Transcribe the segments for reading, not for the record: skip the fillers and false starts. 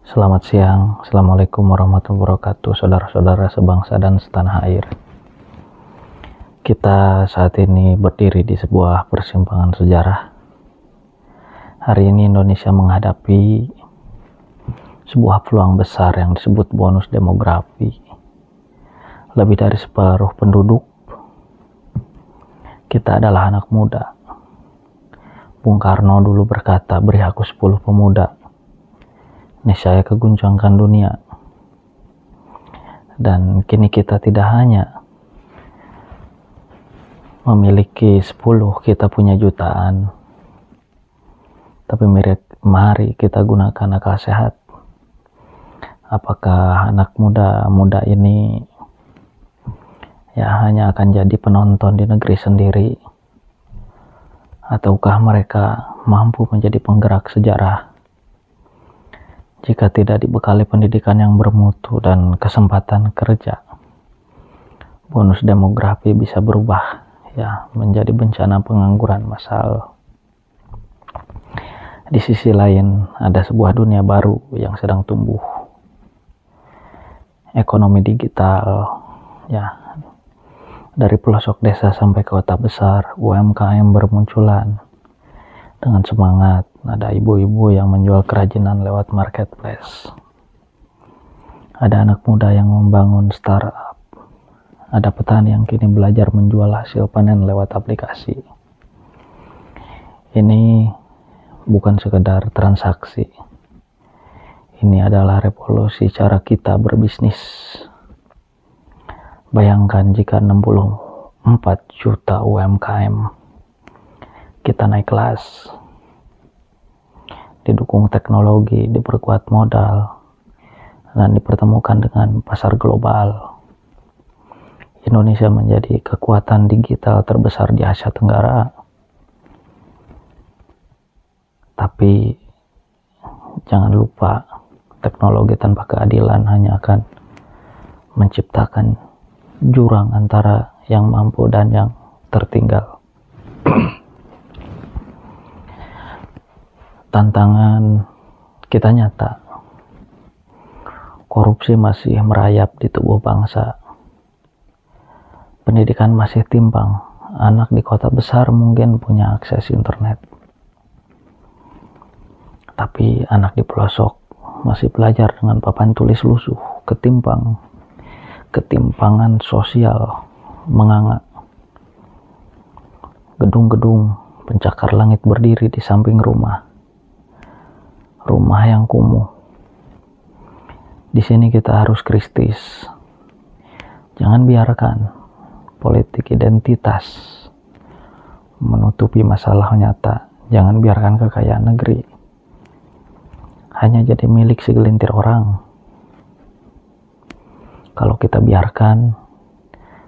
Selamat siang, Assalamualaikum warahmatullahi wabarakatuh, saudara-saudara sebangsa dan setanah air. Kita saat ini berdiri di sebuah persimpangan sejarah. Hari ini Indonesia menghadapi sebuah peluang besar yang disebut bonus demografi. Lebih dari separuh penduduk kita adalah anak muda. Bung Karno dulu berkata, beri aku 10 pemuda, niscaya keguncangkan dunia. Dan kini kita tidak hanya memiliki 10, kita punya jutaan. Tapi mari kita gunakan akal sehat. Apakah anak muda ini hanya akan jadi penonton di negeri sendiri, ataukah mereka mampu menjadi penggerak sejarah jika tidak dibekali pendidikan yang bermutu dan kesempatan kerja? Bonus demografi bisa berubah menjadi bencana pengangguran massal. Di sisi lain ada sebuah dunia baru yang sedang tumbuh, ekonomi digital. Dari pelosok desa sampai ke kota besar, UMKM bermunculan dengan semangat. Ada ibu-ibu yang menjual kerajinan lewat marketplace. Ada anak muda yang membangun startup. Ada petani yang kini belajar menjual hasil panen lewat aplikasi. Ini bukan sekedar transaksi. Ini adalah revolusi cara kita berbisnis. Bayangkan jika 64 juta UMKM kita naik kelas, didukung teknologi, diperkuat modal, dan dipertemukan dengan pasar global. Indonesia menjadi kekuatan digital terbesar di Asia Tenggara. Tapi jangan lupa, teknologi tanpa keadilan hanya akan menciptakan jurang antara yang mampu dan yang tertinggal. Tantangan kita nyata. Korupsi masih merayap di tubuh bangsa. Pendidikan masih timpang. Anak di kota besar mungkin punya akses internet, tapi anak di pelosok masih belajar dengan papan tulis lusuh. Ketimpangan sosial menganga. Gedung-gedung pencakar langit berdiri di samping rumah yang kumuh. Di sini kita harus kritis. Jangan biarkan politik identitas menutupi masalah nyata. Jangan biarkan kekayaan negeri hanya jadi milik segelintir orang. Kalau kita biarkan,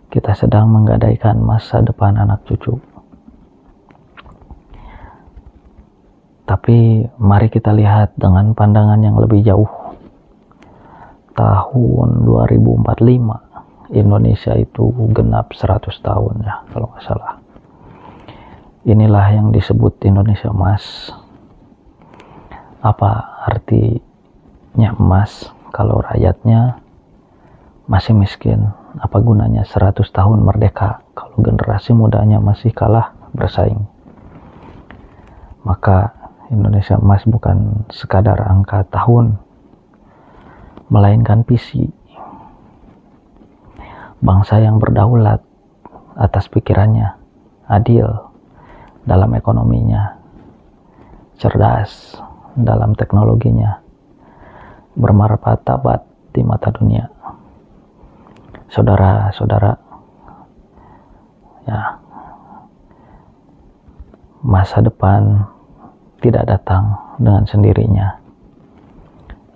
kita sedang menggadaikan masa depan anak cucu. Tapi mari kita lihat dengan pandangan yang lebih jauh. Tahun 2045 Indonesia itu genap 100 tahun kalau nggak salah. Inilah yang disebut Indonesia Emas. Apa artinya emas kalau rakyatnya masih miskin? Apa gunanya 100 tahun merdeka kalau generasi mudanya masih kalah bersaing? Maka Indonesia Emas bukan sekadar angka tahun, melainkan visi. Bangsa yang berdaulat atas pikirannya, adil dalam ekonominya, cerdas dalam teknologinya, bermartabat di mata dunia. Saudara-saudara, masa depan tidak datang dengan sendirinya.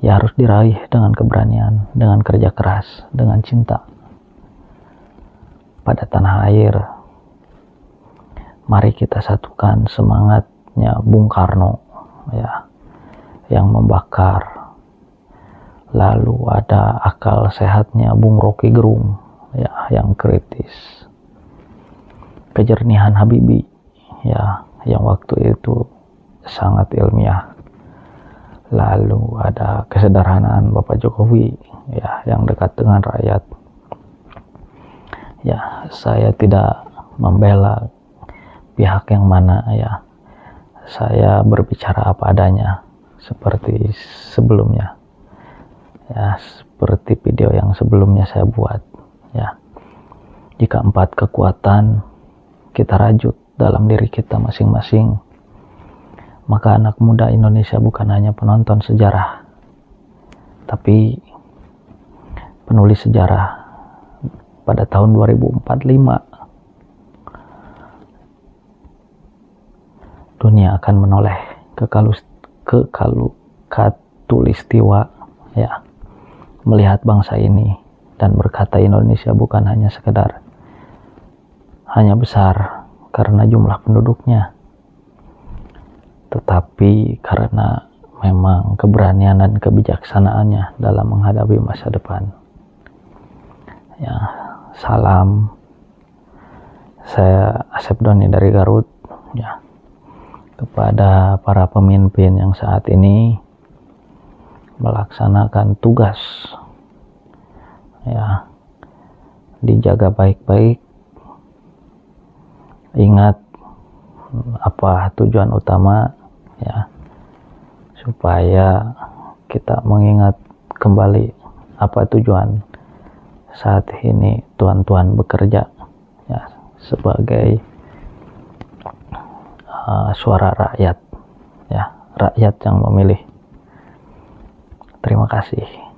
Harus diraih dengan keberanian, dengan kerja keras, dengan cinta pada tanah air. Mari kita satukan semangatnya Bung Karno yang membakar. Lalu ada akal sehatnya Bung Rocky Gerung yang kritis. Kejernihan Habibie yang waktu itu sangat ilmiah. lalu ada kesederhanaan Bapak Jokowi ya, yang dekat dengan rakyat. Ya, saya tidak membela pihak yang mana ya, saya berbicara apa adanya seperti sebelumnya ya, seperti video yang sebelumnya saya buat ya. Jika 4 kekuatan kita rajut dalam diri kita masing-masing, maka anak muda Indonesia bukan hanya penonton sejarah, tapi penulis sejarah pada tahun 2045. Dunia akan menoleh ke katulistiwa ya, melihat bangsa ini dan berkata Indonesia bukan hanya sekedar hanya besar karena jumlah penduduknya, tetapi karena memang keberanian dan kebijaksanaannya dalam menghadapi masa depan. Ya, salam. Saya Asep Doni dari Garut ya, kepada para pemimpin yang saat ini melaksanakan tugas ya, dijaga baik-baik, ingat apa tujuan utama ya, supaya kita mengingat kembali apa tujuan saat ini tuan-tuan bekerja ya, sebagai suara rakyat ya, rakyat yang memilih. Terima kasih.